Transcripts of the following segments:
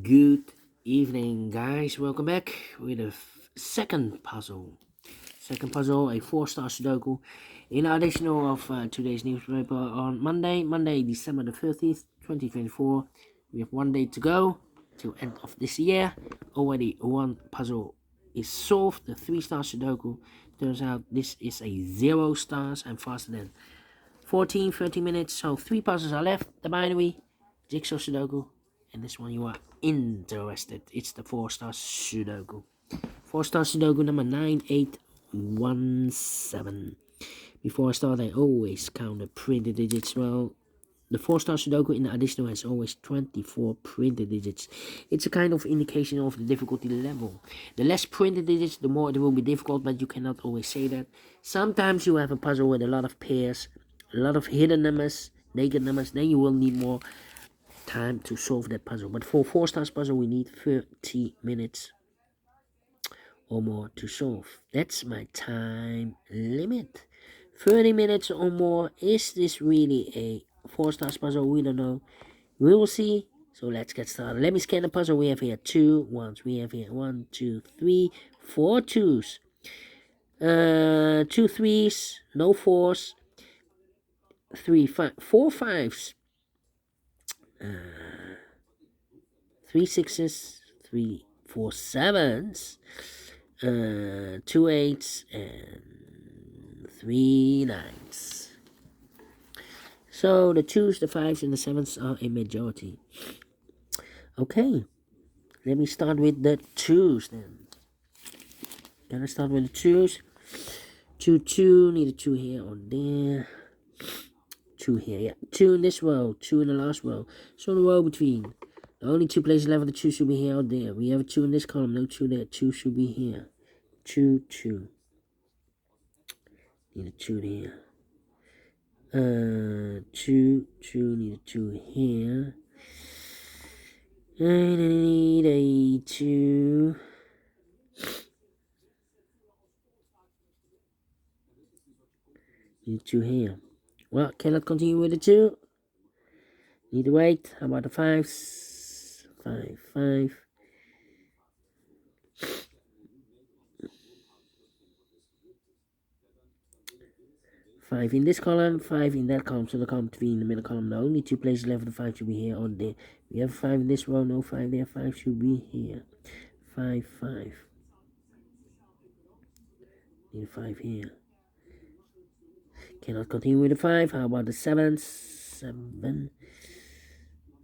Good evening, guys. Welcome back with a second puzzle. Second puzzle, a four-star Sudoku. In additional of today's newspaper on Monday, December the 30th, 2024. We have one day to go till end of this year. Already one puzzle is solved. The three-star Sudoku. Turns out this is a 0 stars and faster than 30 minutes. So three puzzles are left. The binary, jigsaw Sudoku, and this one you are interested. It's the four-star Sudoku. Four-star Sudoku number 9817. Before I start, I always count the printed digits. Well, the four-star Sudoku in the additional has always 24 printed digits. It's a kind of indication of the difficulty level. The less printed digits, the more it will be difficult, but you cannot always say that. Sometimes you have a puzzle with a lot of pairs, a lot of hidden numbers, naked numbers, then you will need more time to solve that puzzle. But for four stars puzzle, we need 30 minutes or more to solve. That's my time limit. 30 minutes or more. Is this really a four stars puzzle? We don't know. We will see. So let's get started. Let me scan the puzzle. We have here two ones. We have here 1, 2, 3, 4 twos. 2 threes, no fours. 4 fives. 3 sixes, 3 4 sevens, 2 eights, and 3 nines. So the twos, the fives, and the sevens are a majority. Okay, let me start with the twos then. Gonna start with the twos. 2, 2, need a 2 here or there. 2 here, yeah. 2 in this row, 2 in the last row. So the row between. The only two places left, the 2 should be here or there. We have a 2 in this column, no 2 there. 2 should be here. 2, 2. Need a 2 there. 2, 2, need a 2 here. I need a 2. Need a 2 here. Well, cannot continue with the 2. Need to wait. How about the 5s? 5, 5. 5 in this column, 5 in that column, so the column 3 in the middle column. The only two places left, the 5 should be here or there. We have 5 in this row, no 5 there, 5 should be here. 5, 5. Need a 5 here. Cannot continue with the 5. How about the 7? 7.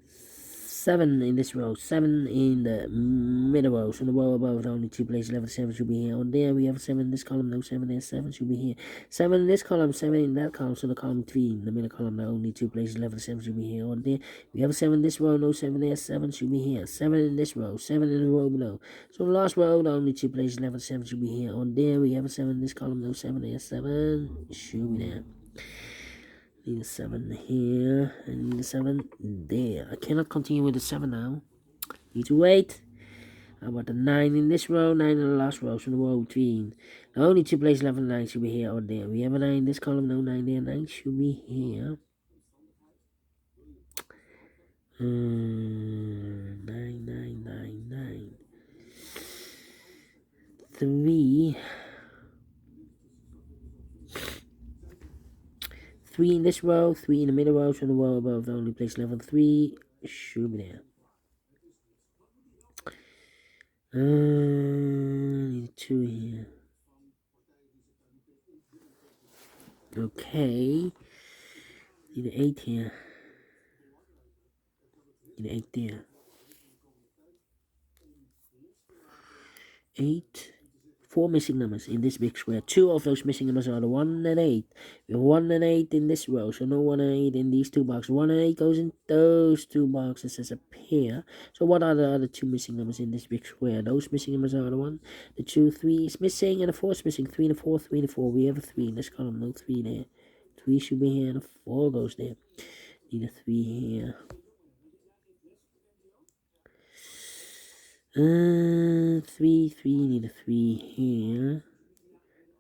7 in this row, 7 in the middle row, so the row above, the only two places left, the 7 should be here or there. We have a 7 in this column, no 7 there, 7 should be here. 7 in this column, 7 in that column, so the column 3 in the middle column, the only two places left, the 7 should be here or there. We have a 7 in this row, no 7 there, 7 should be here. 7 in this row, 7 in the row below. So the last row, the only two places left, the 7 should be here or there. We have a 7 in this column, no 7 there, 7 should be there. Need a 7 here, and need a 7 there. I cannot continue with the 7 now. Need to wait. How about the 9 in this row, 9 in the last row, so the row between. The only two places left, the 9 should be here or there. We have a 9 in this column, no 9 there, 9 should be here. 9, 9, 9, 9. 3. 3 in this row, 3 in the middle row, so the row above, the only place level 3 should be there. Need 2 here. Okay. Need an 8 here. Need an 8 there. 8. 4 missing numbers in this big square. 2 of those missing numbers are the 1 and 8. We have 1 and 8 in this row, so no 1 and 8 in these two boxes. 1 and 8 goes in those two boxes as a pair. So what are the other two missing numbers in this big square? Those missing numbers are the 1, the 2, 3 is missing, and the 4 is missing. 3 and the 4, 3 and the 4. We have a 3 in this column, no 3 there. 3 should be here, and the 4 goes there. Need a 3 here. 3, 3, need a 3 here.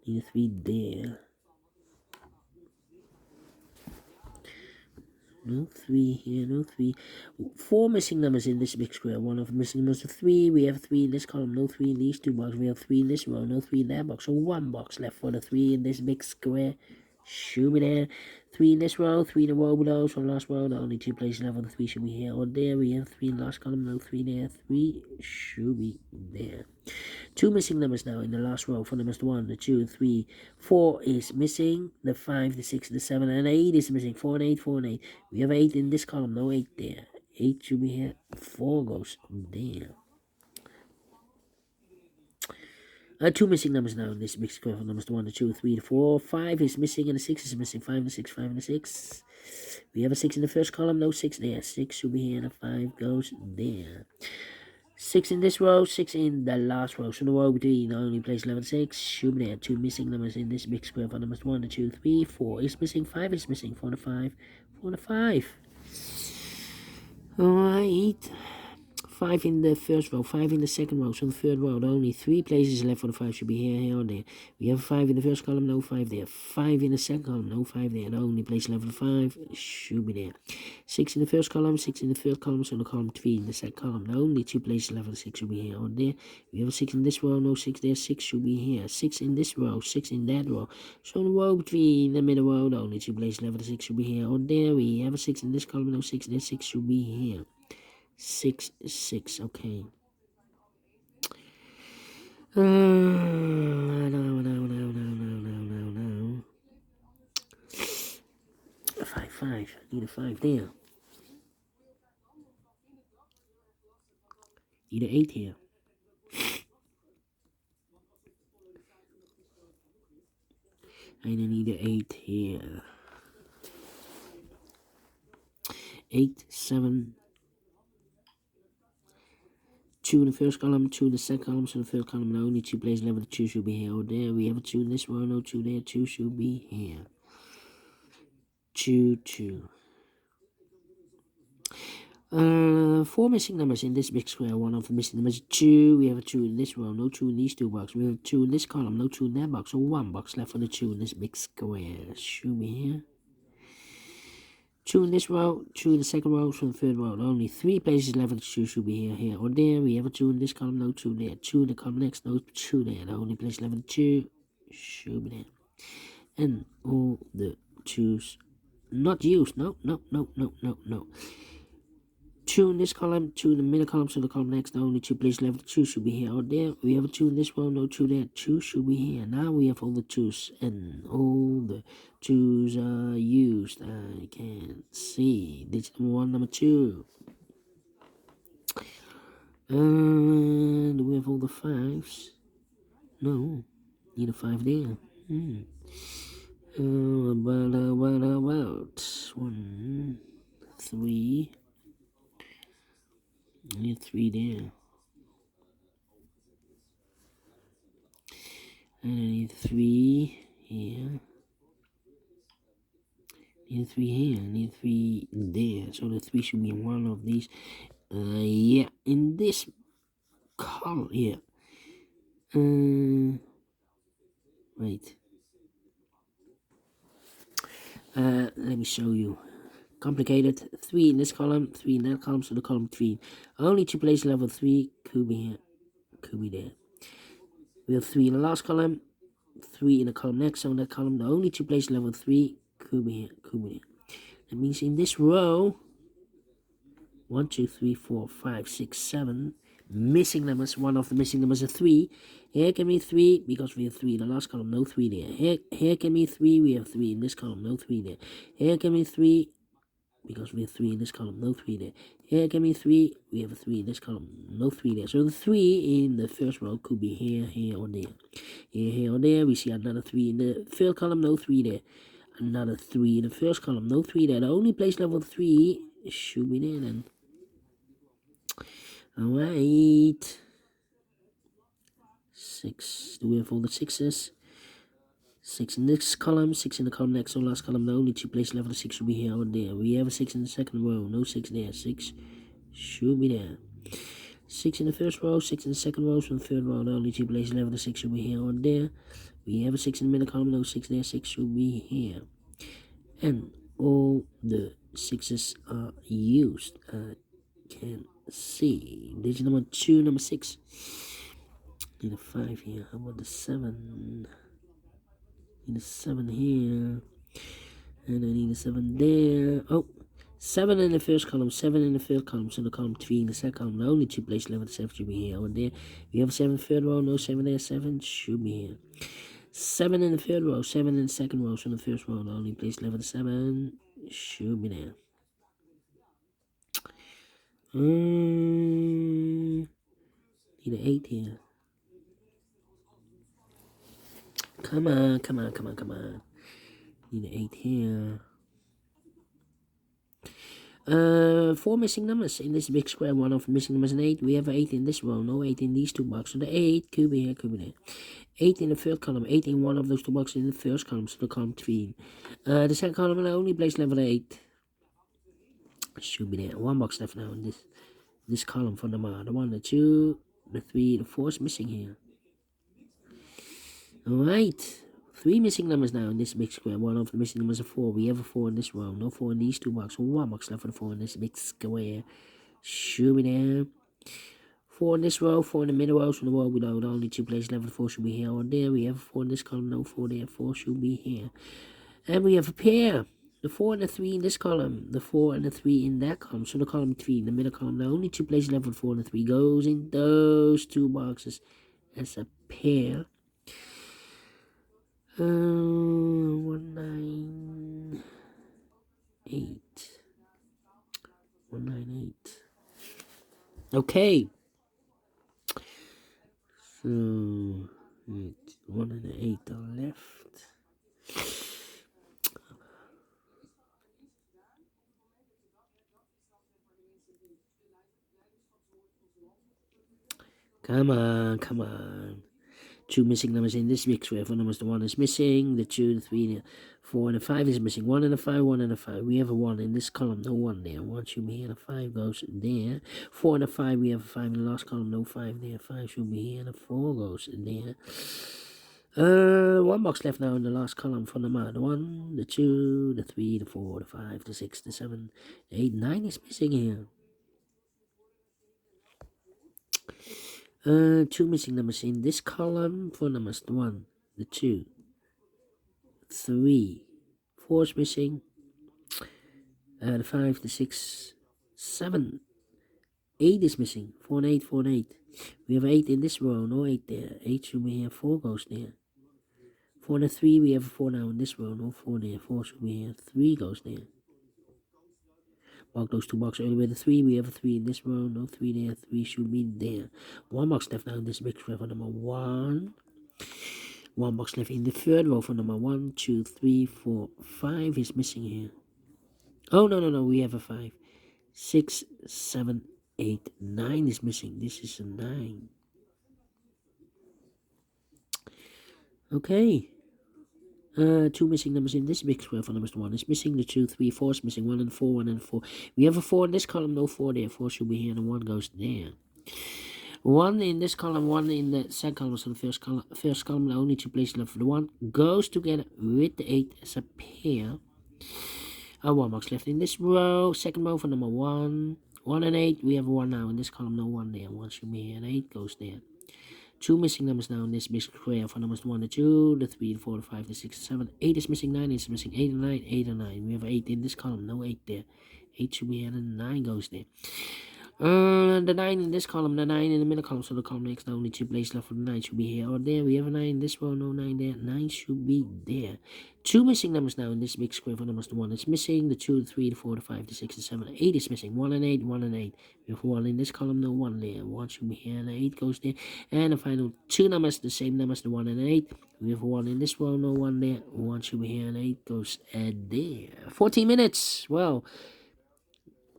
Need a 3 there. No 3 here, no 3. 4 missing numbers in this big square. One of the missing numbers is 3. We have 3 in this column, no 3 in these two boxes. We have 3 in this row, no 3 in that box. So 1 box left for the 3 in this big square. Should be there. 3 in this row, 3 in the row below. So last row, the only 2 places left for the 3 should be here or there. We have 3 in the last column, no 3 there. 3 should be there. 2 missing numbers now in the last row for numbers 1, the 2, 3, 4 is missing. The 5, the 6, the 7, and 8 is missing. 4 and 8, 4 and 8. We have 8 in this column, no 8 there. 8 should be here. 4 goes there. 2 missing numbers now in this big square for numbers 1, the 2, 3, the 4. 5 is missing and the 6 is missing. 5 and the 6, 5 and the 6. We have a 6 in the first column, no 6 there. 6 should be here and the 5 goes there. 6 in this row, 6 in the last row. So the row between the only place 11, 6 should be there. 2 missing numbers in this big square for numbers 1, 2, 3, 4 is missing. 5 is missing. 4 and 5. 4 and 5. Alright. 5 in the first row, 5 in the second row. So the third row, the only 3 places left for the 5 should be here, here, or there. We have 5 in the first column, no 5 there. 5 in the second column, no 5 there. The only place left for the 5 should be there. 6 in the first column, 6 in the third column, so the column 3 in the second column. The only 2 places left for the 6 should be here or there. We have a 6 in this row, no 6 there. 6 should be here. 6 in this row, 6 in that row. So the row between the middle row, the only 2 places left for the 6 should be here or there. We have a 6 in this column, no 6 there. 6 should be here. 6, 6, okay. No. 5, 5. I need a 5 there. Need an 8 here. And I need an 8 here. 8, 7. 2 in the first column, 2 in the second column, so the third column, the only 2 places left with the 2 should be here or there. We have a 2 in this row, no 2 there, 2 should be here. 2, 2. 4 missing numbers in this big square. One of the missing numbers is 2. We have a 2 in this row, no 2 in these 2 boxes. We have a 2 in this column, no 2 in that box. So 1 box left for the 2 in this big square. Should be here. 2 in this row, 2 in the second row, so the third row. The only 3 places left for the 2 should be here, here, or there. We have a 2 in this column, no 2 there. 2 in the column next, no 2 there. The only place left for the 2 should be there. And all the 2's not used. No. 2 in this column, 2 in the middle column, so the column next, the only 2 places left, 2 should be here or there. We have a 2 in this row, no 2 there, 2 should be here. Now we have all the 2's, and all the 2's are used. I can see. This number 1, number 2. And we have all the 5's. No, need a 5 there. About 1, 3. I need 3 there. And I need 3 here. I need 3 here. I need 3 there. So the 3 should be in one of these. Yeah, in this column. Yeah. Wait. Let me show you. Complicated. 3 in this column, 3 in that column, so the column 3. Only 2 places level 3 could be here, could be there. We have 3 in the last column, 3 in the column next, so in that column, the only 2 places level 3 could be here, could be there. That means in this row, 1, 2, 3, 4, 5, 6, 7 missing numbers. One of the missing numbers is 3. Here can be 3 because we have 3 in the last column, no 3 there. Here can be 3, we have 3 in this column, no 3 there. Here can be 3 because we have 3 in this column, no 3 there. Here can be 3, we have a 3 in this column, no 3 there. So the 3 in the first row could be here, here, or there. Here, or there. We see another 3 in the third column, no 3 there. Another 3 in the first column, no 3 there. The only place level 3 should be there then. Alright. 6. Do we have all the 6's? 6 in this column, 6 in the column next, so last column, the only 2 places left for the 6 should be here or there. We have a 6 in the second row, no 6 there, 6 should be there. 6 in the first row, 6 in the second row, so the third row, the only 2 places left for the 6 should be here or there. We have a 6 in the middle column, no 6 there, 6 should be here. And all the sixes are used. Can see digit number 2, number 6. Need a 5 here. How about the 7? Need a 7 here. And I need a 7 there. Oh, 7 in the first column, 7 in the third column, so the column 3 in the second column. The only two places left, 7 should be here. Over there, we have a 7 third row, no 7 there, 7 should be here. 7 in the third row, 7 in the second row, so in the first row, the only place left, 7 should be there. Need an 8 here. Come on, come on, come on, come on. Need an 8 here. 4 missing numbers in this big square. One of missing numbers an 8. We have an 8 in this row, no 8 in these two boxes. So the 8 could be here, could be there. 8 in the third column, 8 in one of those two boxes in the first column, so the column 3. The second column, the only place level 8. Should be there. One box left now in this column for the 1, the 2, the 3, the 4 is missing here. Alright. 3 missing numbers now in this big square. One of the missing numbers is 4. We have a 4 in this row. No 4 in these two boxes. 1 box left for the 4 in this big square. Should be there. 4 in this row. 4 in the middle row. So the row below. The only two places left for the 4 should be here or there. We have a 4 in this column. No 4 there. 4 should be here. And we have a pair. The 4 and the 3 in this column. The 4 and the 3 in that column. So the column 3 in the middle column. The only two places left for the 4 and the 3 goes in those two boxes as a pair. 198. 198. Okay. So 1 and 8 are left. Come on, come on. 2 missing numbers in this big square. 4 numbers, the 1 is missing. The 2, the 3, the 4, and the 5 is missing. 1 and the 5, 1 and the 5. We have a 1 in this column, no 1 there. 1 should be here, the 5 goes there. 4 and the 5, we have a 5 in the last column, no 5 there. 5 should be here, the 4 goes there. 1 box left now in the last column for the 1, the 2, the 3, the 4, the 5, the 6, the 7, the 8, 9 is missing here. 2 missing numbers in this column. 4 numbers, the 1, the 2, 3, 4 is missing. The 5, the 6, 7, 8 is missing. 4 and 8, 4 and 8. We have 8 in this row, no 8 there. 8 should be here, 4 goes there. 4 and 3, we have a 4 now in this row, no 4 there. 4 should be here, 3 goes there. Mark those two boxes earlier with the 3. We have a 3 in this row. No 3 there. 3 should be there. 1 box left now in this big square for number 1. 1 box left in the third row for number 1, 2, 3, 4, 5 is missing here. Oh, no. We have a 5. 6, 7, 8, 9 is missing. This is a 9. Okay. 2 missing numbers in this big square for numbers. 1 is missing. The 2, 3, 4 is missing. 1 and 4, 1 and 4. We have a 4 in this column, no 4 there. 4 should be here, and 1 goes there. 1 in this column, 1 in the second column, so the first column, the only two places left for the 1 goes together with the 8 as a pair. 1 box left in this row. Second row for number 1. 1 and 8, we have a 1 now in this column, no 1 there. 1 should be here, and 8 goes there. 2 missing numbers now in this big square for numbers 1, the 2, the 3, the 4, the 5, the 6, the 7. 8 is missing, 9 is missing, 8 and 9, 8 and 9. We have 8 in this column, no 8 there. 8 should be here, and 9 goes there. The 9 in this column, the 9 in the middle column, so the column next, the only two places left for the 9 should be here or there. We have a 9 in this row, no 9 there. 9 should be there. 2 missing numbers now in this big square for numbers. The 1 is missing, the 2, the 3, the 4, the 5, the 6, the 7, 8 is missing. 1 and 8, 1 and 8. We have 1 in this column, no 1 there. 1 should be here, and 8 goes there. And the final 2 numbers, the same numbers, the 1 and 8. We have 1 in this row, no 1 there. 1 should be here, and 8 goes there. 14 minutes. Well,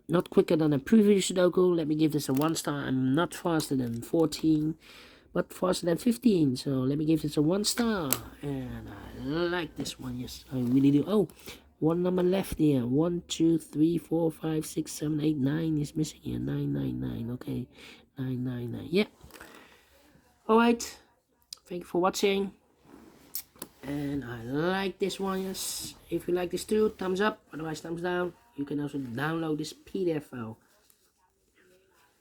not quicker than a previous Sudoku. Let me give this a 1 star. I'm not faster than 14, but faster than 15. So let me give this a 1 star. And I like this one. Yes, I really do. Oh, 1 number left here. 1, 2, 3, 4, 5, 6, 7, 8, 9 is missing here. 9, 9, 9. Okay, 9, 9, 9. Yeah. Alright. Thank you for watching. And I like this one. Yes. If you like this too, thumbs up. Otherwise, thumbs down. you can also download this PDF file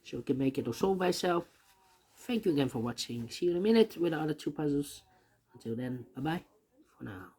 so you can make it or solve by yourself. Thank you again for watching. See you in a minute with the other 2 puzzles. Until then, bye bye for now.